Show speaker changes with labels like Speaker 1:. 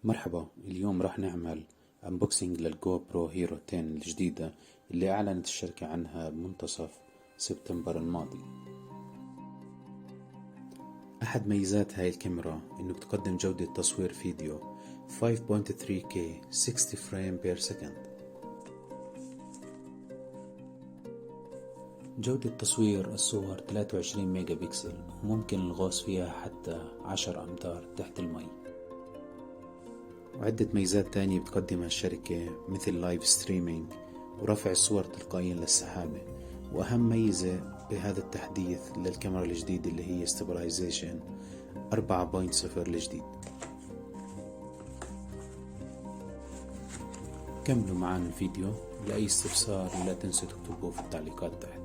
Speaker 1: مرحبا، اليوم راح نعمل انبوكسينج للجو برو هيرو 10 الجديدة اللي اعلنت الشركة عنها بمنتصف سبتمبر الماضي. احد ميزات هاي الكاميرا انه بتقدم جودة تصوير فيديو 5.3K 60 فريم بير سكند. جودة تصوير الصور 23 ميجا بكسل، وممكن الغوص فيها حتى 10 أمتار تحت المي. وعدة ميزات تانية بتقدمها الشركة مثل لايف ستريمينج ورفع الصور تلقائيا للسحابة. وأهم ميزة بهذا التحديث للكاميرا الجديدة اللي هي ستابلايزيشن 4.0 الجديد. كملوا معنا الفيديو، لأي استفسار لا تنسوا تكتبوه في التعليقات تحت.